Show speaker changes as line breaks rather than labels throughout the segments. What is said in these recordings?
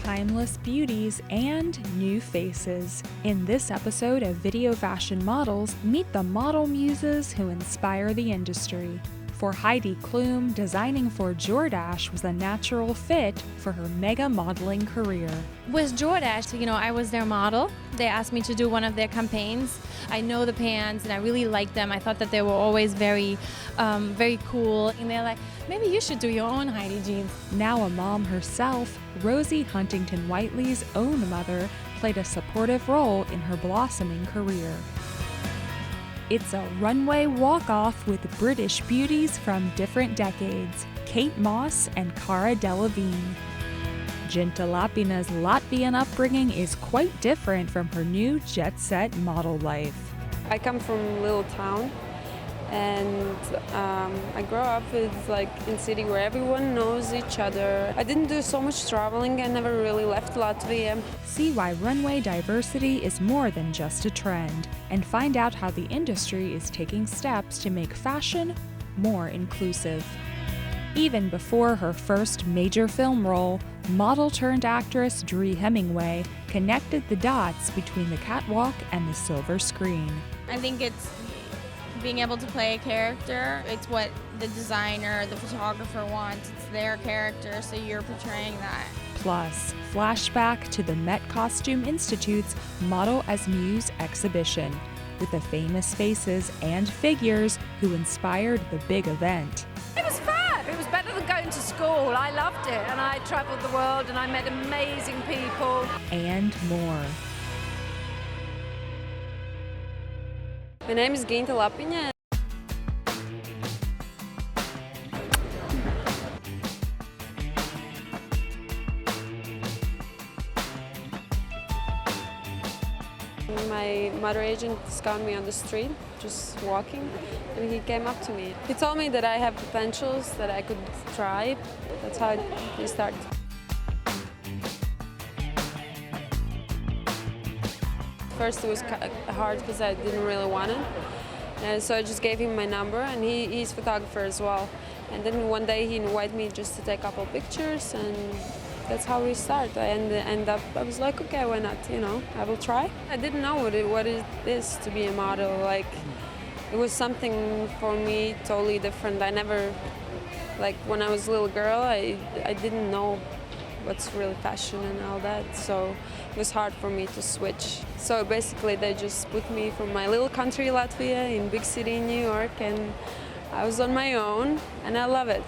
timeless beauties and new faces. In this episode of Videofashion Models, meet the model muses who inspire the industry. For Heidi Klum, designing for Jordache was a natural fit for her mega modeling career.
With Jordache, I was their model. They asked me to do one of their campaigns. I know the pants and I really liked them. I thought that they were always very cool. And they're like, maybe you should do your own Heidi jeans.
Now a mom herself, Rosie Huntington Whiteley's own mother played a supportive role in her blossoming career. It's a runway walk-off with British beauties from different decades, Kate Moss and Cara Delevingne. Ginta Lapina's Latvian upbringing is quite different from her new jet-set model life.
I come from a little town, and I grew up in a city where everyone knows each other. I didn't do so much traveling. I never really left Latvia.
See why runway diversity is more than just a trend, and find out how the industry is taking steps to make fashion more inclusive. Even before her first major film role, model-turned-actress Dree Hemingway connected the dots between the catwalk and the silver screen.
I think it's being able to play a character. It's what the designer, the photographer wants. It's their character, so you're portraying that.
Plus, flashback to the Met Costume Institute's Model as Muse exhibition, with the famous faces and figures who inspired the big event.
It was fab. It was better than going to school. I loved it, and I traveled the world and I met amazing people.
And more.
My name is Ginta Lapina. My motor agent discovered me on the street, just walking, and he came up to me. He told me that I have potentials, that I could try. That's how it started. First it was hard because I didn't really want it, and so I just gave him my number, and he's a photographer as well. And then one day he invited me just to take a couple pictures, and that's how we started. I was like, okay, why not, I will try. I didn't know what it is to be a model. It was something for me totally different. I never, when I was a little girl, I didn't know what's really fashion and all that, so it was hard for me to switch. So basically they just put me from my little country Latvia in big city in New York, and I was on my own, and I love it.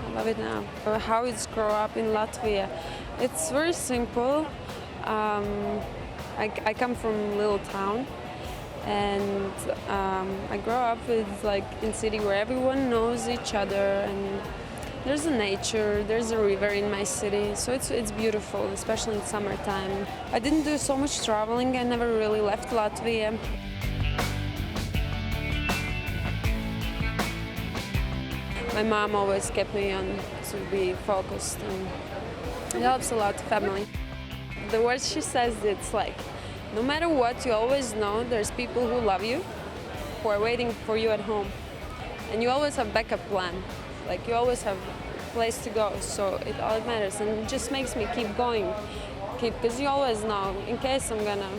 I love it now. How it's grow up in Latvia, it's very simple. I come from a little town, and I grew up in a city where everyone knows each other, and there's a nature, there's a river in my city, so it's beautiful, especially in summertime. I didn't do so much traveling. I never really left Latvia. My mom always kept me on to be focused, and it helps a lot, family. The words she says, it's no matter what, you always know there's people who love you, who are waiting for you at home, and you always have backup plan. You always have a place to go, so it all matters, and it just makes me keep going, because you always know, in case I'm gonna,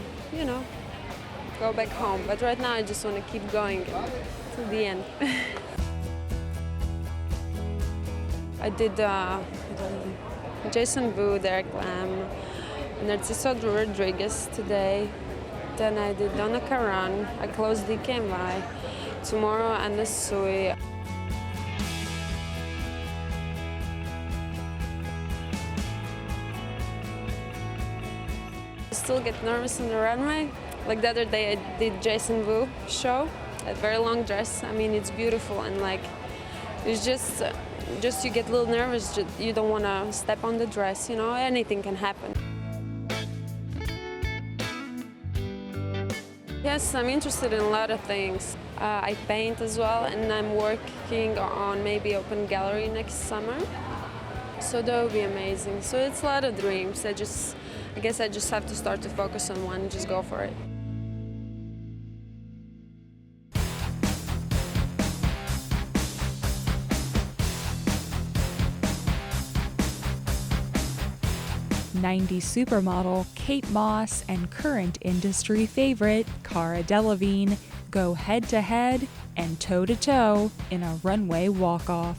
go back home. But right now I just want to keep going to the end. I did Jason Wu, Derek Lam, Narciso Rodriguez today. Then I did Donna Karan. I closed DKNY. Tomorrow Anna Sui. I still get nervous on the runway. The other day I did Jason Wu show, a very long dress. I mean, it's beautiful, and it's just you get a little nervous. You don't want to step on the dress, anything can happen. Yes, I'm interested in a lot of things. I paint as well, and I'm working on maybe open gallery next summer. So that would be amazing. So it's a lot of dreams. I guess I just have to start to focus on one and just go for it.
90s supermodel Kate Moss and current industry favorite Cara Delevingne go head-to-head and toe-to-toe in a runway walk-off.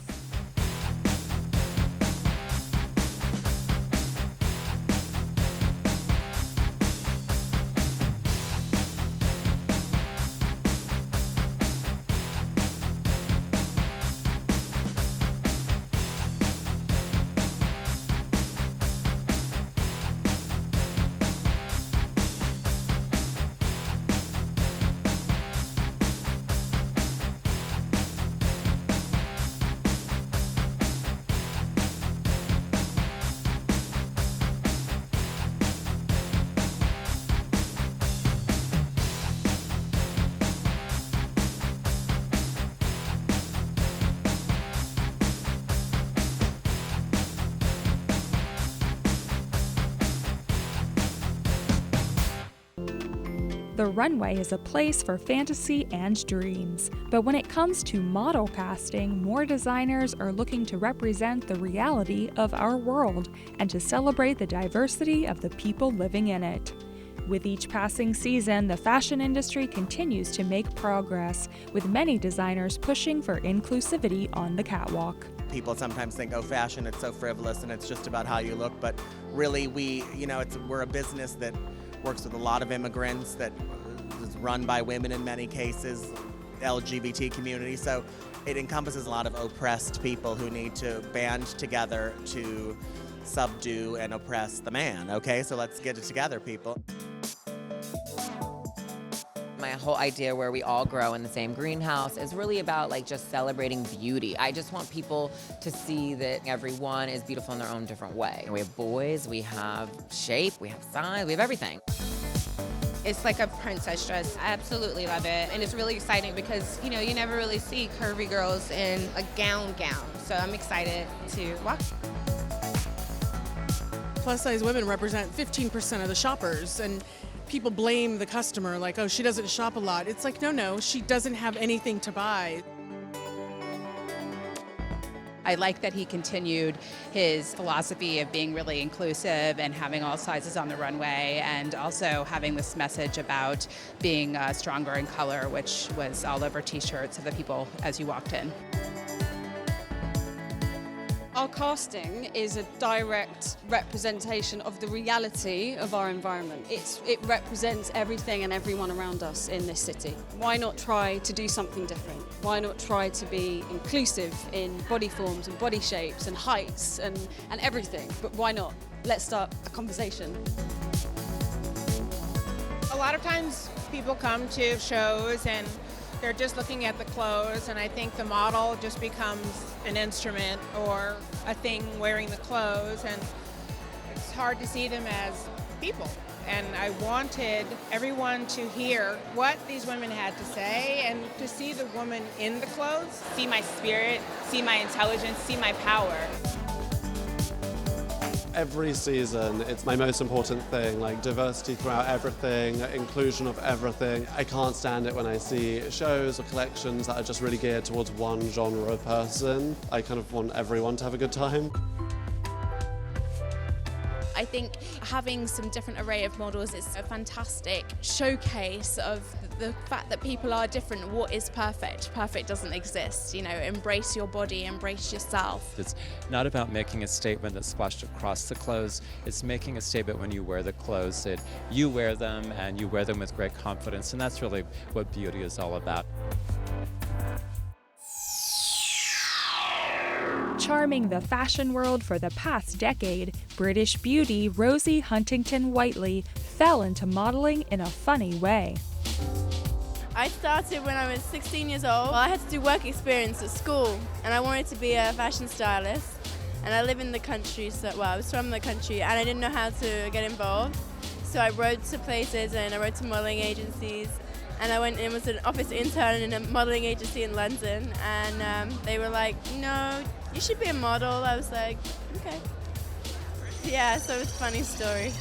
The runway is a place for fantasy and dreams, but when it comes to model casting, more designers are looking to represent the reality of our world and to celebrate the diversity of the people living in it. With each passing season, the fashion industry continues to make progress, with many designers pushing for inclusivity on the catwalk.
People sometimes think, oh, fashion, it's so frivolous and it's just about how you look, but really we're a business that works with a lot of immigrants, that is run by women in many cases, LGBT community, so it encompasses a lot of oppressed people who need to band together to subdue and oppress the man, okay? So let's get it together, people.
My whole idea where we all grow in the same greenhouse is really about just celebrating beauty. I just want people to see that everyone is beautiful in their own different way. We have boys, we have shape, we have size, we have everything.
It's like a princess dress. I absolutely love it. And it's really exciting because, you never really see curvy girls in a gown. So I'm excited to watch.
Plus size women represent 15% of the shoppers, and people blame the customer like, oh, she doesn't shop a lot. It's like, no, she doesn't have anything to buy.
I like that he continued his philosophy of being really inclusive and having all sizes on the runway, and also having this message about being stronger in color, which was all over t-shirts of the people as you walked in.
Our casting is a direct representation of the reality of our environment. It represents everything and everyone around us in this city. Why not try to do something different? Why not try to be inclusive in body forms and body shapes and heights and everything? But why not? Let's start a conversation.
A lot of times people come to shows and they're just looking at the clothes, and I think the model just becomes an instrument or a thing wearing the clothes, and it's hard to see them as people. And I wanted everyone to hear what these women had to say and to see the woman in the clothes.
See my spirit, see my intelligence, see my power.
Every season, it's my most important thing, diversity throughout everything, inclusion of everything. I can't stand it when I see shows or collections that are just really geared towards one genre of person. I kind of want everyone to have a good time.
I think having some different array of models is a fantastic showcase of the fact that people are different. What is perfect? Perfect doesn't exist. Embrace your body, embrace yourself.
It's not about making a statement that's splashed across the clothes. It's making a statement when you wear the clothes that you wear them and you wear them with great confidence. And that's really what beauty is all about.
Charming the fashion world for the past decade, British beauty Rosie Huntington Whiteley fell into modeling in a funny way.
I started when I was 16 years old. I had to do work experience at school, and I wanted to be a fashion stylist. And I live in the country, I was from the country, and I didn't know how to get involved. So I wrote to places, and I wrote to modeling agencies. And I went and was an office intern in a modeling agency in London, and they were like, no, you should be a model. I was like, okay. Yeah, so it's a funny story.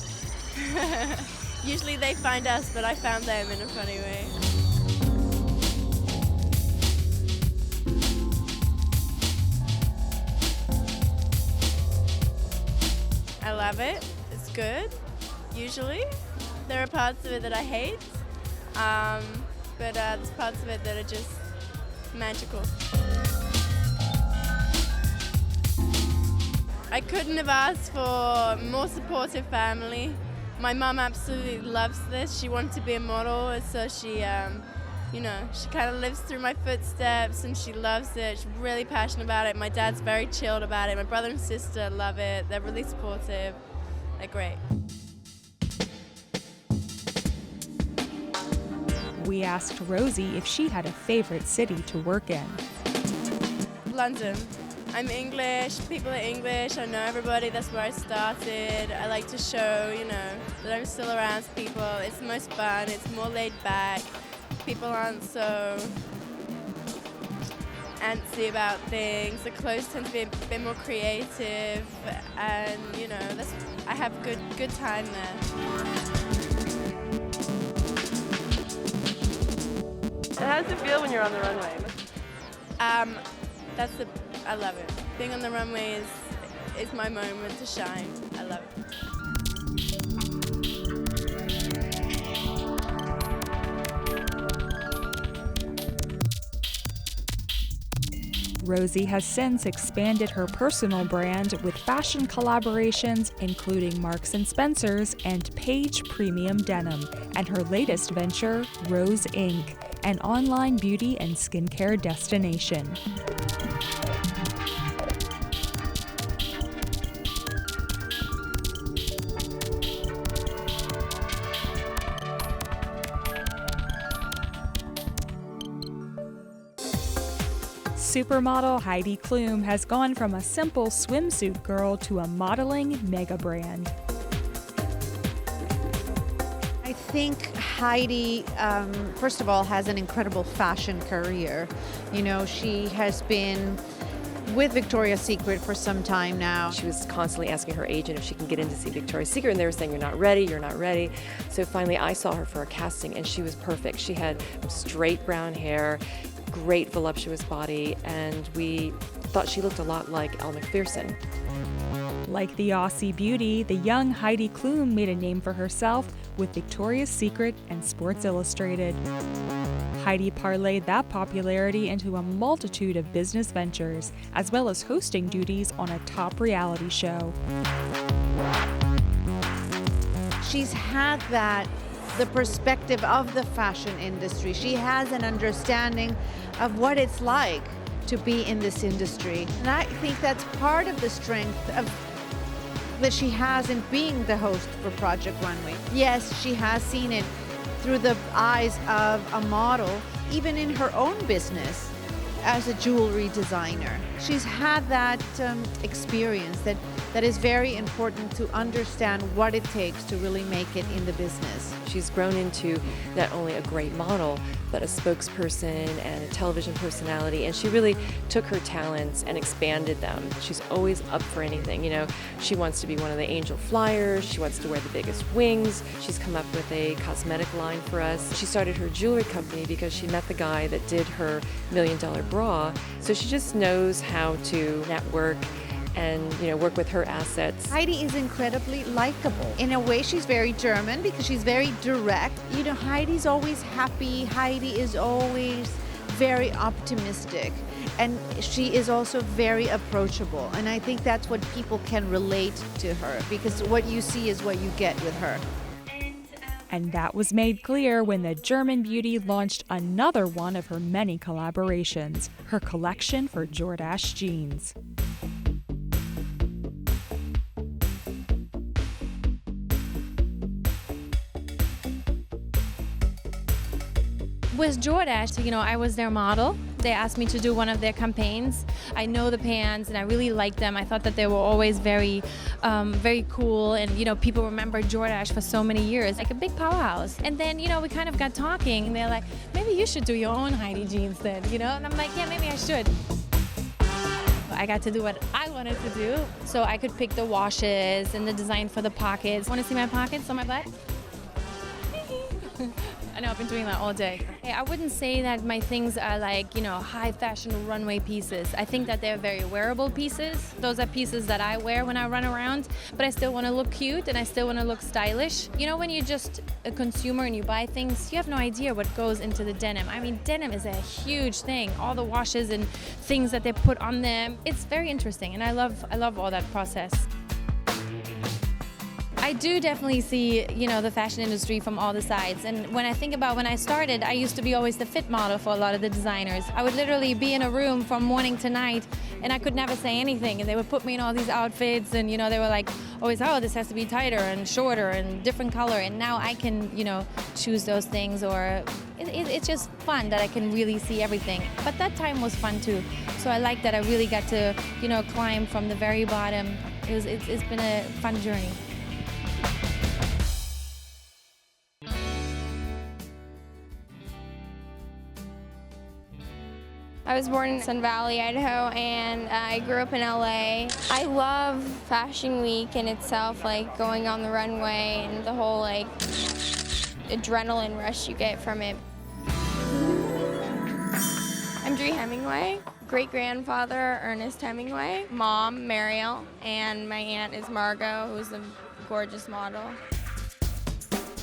Usually they find us, but I found them in a funny way. I love it. It's good, usually. There are parts of it that I hate, but there's parts of it that are just magical. I couldn't have asked for a more supportive family. My mum absolutely loves this. She wanted to be a model, so she she kind of lives through my footsteps and she loves it. She's really passionate about it. My dad's very chilled about it. My brother and sister love it. They're really supportive. They're great.
We asked Rosie if she had a favorite city to work in.
London. I'm English, people are English, I know everybody, that's where I started. I like to show, that I'm still around people. It's the most fun, it's more laid back. People aren't so antsy about things. The clothes tend to be a bit more creative and, I have good time there.
How does it feel when you're on the runway?
I love it. Being on the runway is my moment to shine. I love it.
Rosie has since expanded her personal brand with fashion collaborations including Marks & Spencer's and Paige Premium Denim, and her latest venture, Rose Inc., an online beauty and skincare destination. Supermodel Heidi Klum has gone from a simple swimsuit girl to a modeling mega brand.
I think Heidi, first of all, has an incredible fashion career. She has been with Victoria's Secret for some time now.
She was constantly asking her agent if she can get in to see Victoria's Secret, and they were saying, you're not ready. So finally I saw her for a casting, and she was perfect. She had straight brown hair, great voluptuous body, and we thought she looked a lot like Elle Macpherson.
Like the Aussie beauty, the young Heidi Klum made a name for herself with Victoria's Secret and Sports Illustrated. Heidi parlayed that popularity into a multitude of business ventures, as well as hosting duties on a top reality show.
She's had the perspective of the fashion industry. She has an understanding of what it's like to be in this industry. And I think that's part of the strength that she has in being the host for Project Runway. Yes, she has seen it through the eyes of a model, even in her own business as a jewelry designer. She's had that experience that is very important to understand what it takes to really make it in the business.
She's grown into not only a great model, but a spokesperson and a television personality, and she really took her talents and expanded them. She's always up for anything. She wants to be one of the angel flyers, she wants to wear the biggest wings. She's come up with a cosmetic line for us. She started her jewelry company because she met the guy that did her $1 million bra, so she just knows how to network and work with her assets.
Heidi is incredibly likable. In a way, she's very German because she's very direct. Heidi's always happy. Heidi is always very optimistic. And she is also very approachable. And I think that's what people can relate to her, because what you see is what you get with her.
And that was made clear when the German beauty launched another one of her many collaborations, her collection for Jordache jeans.
With Jordache, I was their model. They asked me to do one of their campaigns. I know the pants and I really liked them. I thought that they were always very, very cool, and people remember Jordache for so many years, like a big powerhouse. And then, we kind of got talking, and they're like, maybe you should do your own Heidi jeans then, And I'm like, yeah, maybe I should. I got to do what I wanted to do, so I could pick the washes and the design for the pockets. Want to see my pockets on my butt? I know, I've been doing that all day. I wouldn't say that my things are like, high fashion runway pieces. I think that they're very wearable pieces. Those are pieces that I wear when I run around, but I still want to look cute and I still want to look stylish. When you're just a consumer and you buy things, you have no idea what goes into the denim. I mean, denim is a huge thing. All the washes and things that they put on them. It's very interesting, and I love all that process. I do definitely see, the fashion industry from all the sides. And when I think about when I started, I used to be always the fit model for a lot of the designers. I would literally be in a room from morning to night, and I could never say anything. And they would put me in all these outfits, and, they were like, always, oh, this has to be tighter and shorter and different color. And now I can, choose those things, or it's just fun that I can really see everything. But that time was fun too. So I like that I really got to, climb from the very bottom. It's been a fun journey.
I was born in Sun Valley, Idaho, and I grew up in LA. I love Fashion Week in itself, like going on the runway and the whole adrenaline rush you get from it. I'm Dree Hemingway, great-grandfather Ernest Hemingway, mom Mariel, and my aunt is Margot, who's a gorgeous model.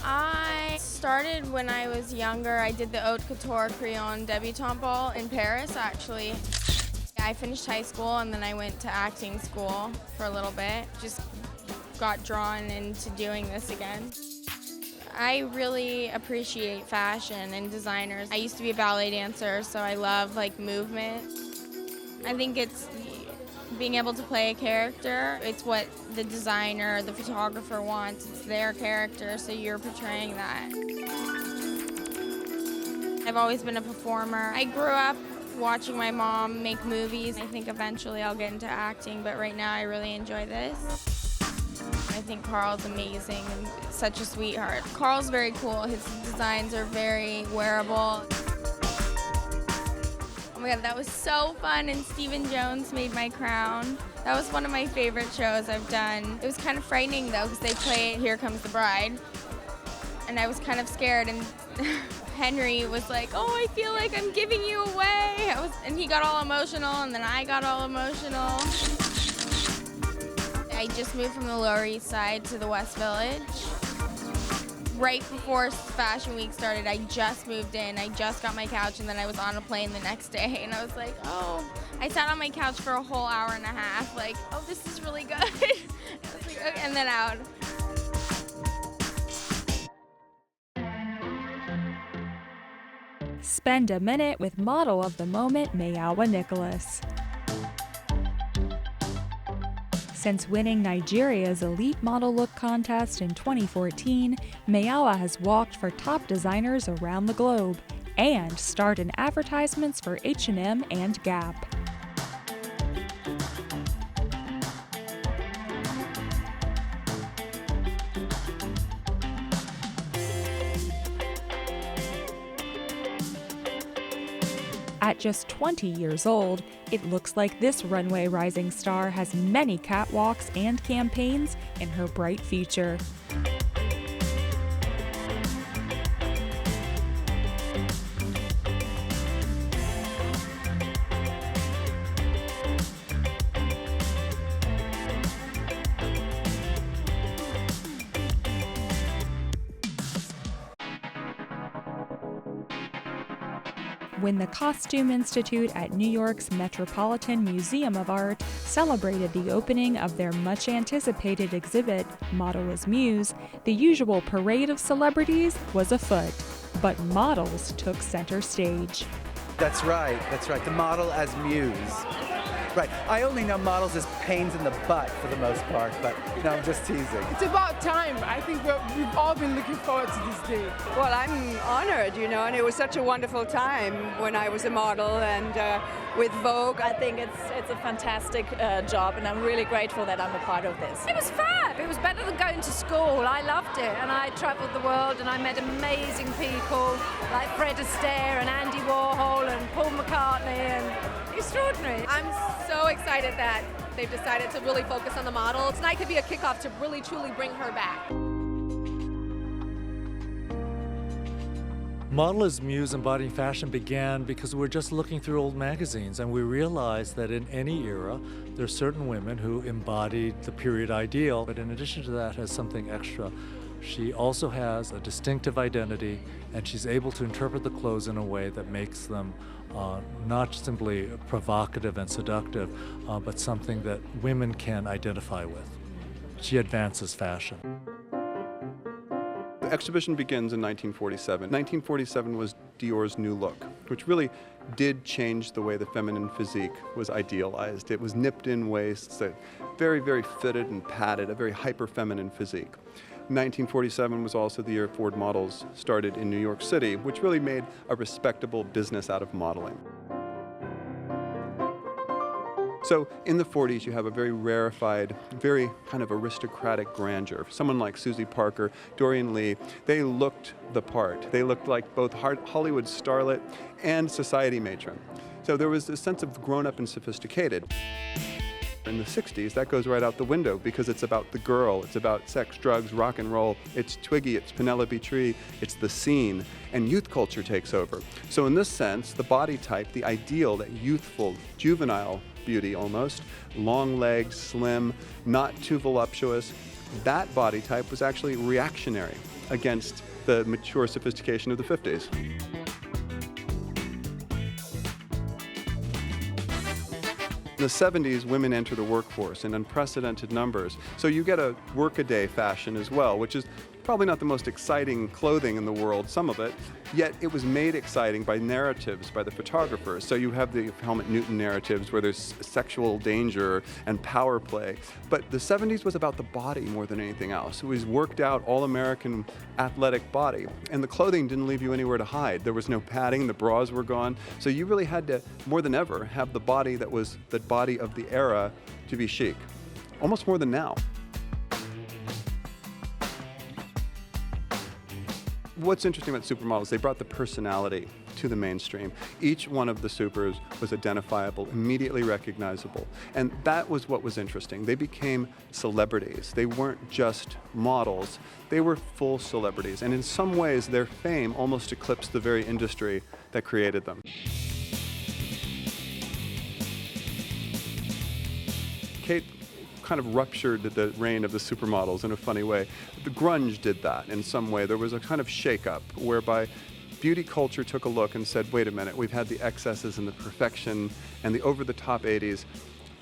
I started when I was younger. I did the Haute Couture Crayon Debutante Ball in Paris, actually. I finished high school and then I went to acting school for a little bit. Just got drawn into doing this again. I really appreciate fashion and designers. I used to be a ballet dancer, so I love movement. I think it's being able to play a character. It's what the designer, the photographer wants. It's their character, so you're portraying that. I've always been a performer. I grew up watching my mom make movies. I think eventually I'll get into acting, but right now I really enjoy this. I think Carl's amazing and such a sweetheart. Carl's very cool. His designs are very wearable. Oh my God, that was so fun, and Stephen Jones made my crown. That was one of my favorite shows I've done. It was kind of frightening though, because they played Here Comes the Bride, and I was kind of scared, and Henry was like, oh, I feel like I'm giving you away. And he got all emotional, and then I got all emotional. I just moved from the Lower East Side to the West Village. Right before Fashion Week started, I just moved in. I just got my couch, and then I was on a plane the next day, and I was like, oh. I sat on my couch for a whole hour and a half, like, oh, this is really good. I was like, okay, and then out.
Spend a minute with model of the moment, Mayowa Nicholas. Since winning Nigeria's Elite Model Look contest in 2014, Mayowa has walked for top designers around the globe and starred in advertisements for H&M and Gap. At just 20 years old, it looks like this runway rising star has many catwalks and campaigns in her bright future. When the Costume Institute at New York's Metropolitan Museum of Art celebrated the opening of their much-anticipated exhibit, Model as Muse, the usual parade of celebrities was afoot, but models took center stage.
That's right, the model as Muse. Right, I only know models as pains in the butt for the most part, but no, I'm just teasing.
It's about time. I think we've all been looking forward to this day.
Well, I'm honored, and it was such a wonderful time when I was a model, and with Vogue.
I think it's a fantastic job, and I'm really grateful that I'm a part of this.
It was fab. It was better than going to school. I loved it, and I traveled the world, and I met amazing people like Fred Astaire and Andy Warhol and Paul McCartney, and extraordinary.
I'm so excited that they've decided to really focus on the model. Tonight could be a kickoff to really truly bring her back.
Model as Muse Embodying Fashion began because we were just looking through old magazines and we realized that in any era there are certain women who embodied the period ideal, but in addition to that has something extra. She also has a distinctive identity and she's able to interpret the clothes in a way that makes them not simply provocative and seductive, but something that women can identify with. She advances fashion.
The exhibition begins in 1947. 1947 was Dior's new look, which really did change the way the feminine physique was idealized. It was nipped-in waists, very, very fitted and padded, a very hyper-feminine physique. 1947 was also the year Ford Models started in New York City, which really made a respectable business out of modeling. So in the 40s, you have a very rarefied, very kind of aristocratic grandeur. Someone like Susie Parker, Dorian Leigh, they looked the part. They looked like both Hollywood starlet and society matron. So there was this sense of grown-up and sophisticated. In the 60s, that goes right out the window because it's about the girl, it's about sex, drugs, rock and roll, it's Twiggy, it's Penelope Tree, it's the scene, and youth culture takes over. So in this sense, the body type, the ideal, that youthful, juvenile beauty almost, long legs, slim, not too voluptuous, that body type was actually reactionary against the mature sophistication of the 50s. In the 70s, women enter the workforce in unprecedented numbers. So you get a workaday fashion as well, which is probably not the most exciting clothing in the world, some of it, yet it was made exciting by narratives, by the photographers. So you have the Helmut Newton narratives where there's sexual danger and power play. But the 70s was about the body more than anything else. It was worked out, all-American athletic body. And the clothing didn't leave you anywhere to hide. There was no padding, the bras were gone. So you really had to, more than ever, have the body that was the body of the era to be chic. Almost more than now. What's interesting about supermodels, they brought the personality to the mainstream. Each one of the supers was identifiable, immediately recognizable. And that was what was interesting. They became celebrities. They weren't just models. They were full celebrities. And in some ways, their fame almost eclipsed the very industry that created them. Kate kind of ruptured the reign of the supermodels in a funny way. The grunge did that in some way. There was a kind of shake-up whereby beauty culture took a look and said, wait a minute, we've had the excesses and the perfection and the over-the-top 80s.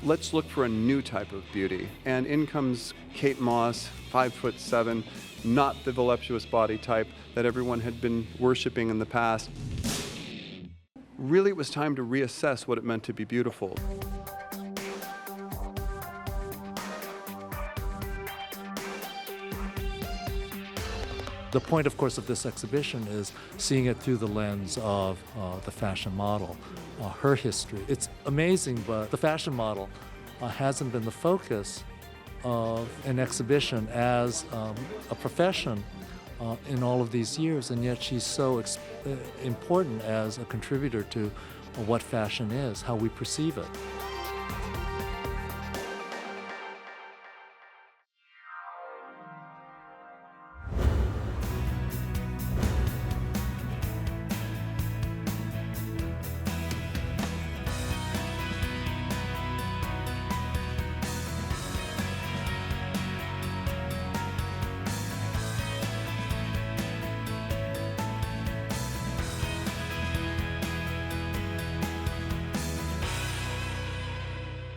Let's look for a new type of beauty. And in comes Kate Moss, 5'7", not the voluptuous body type that everyone had been worshiping in the past. Really, it was time to reassess what it meant to be beautiful.
The point, of course, of this exhibition is seeing it through the lens of the fashion model, her history. It's amazing, but the fashion model hasn't been the focus of an exhibition as a profession in all of these years, and yet she's so important as a contributor to what fashion is, how we perceive it.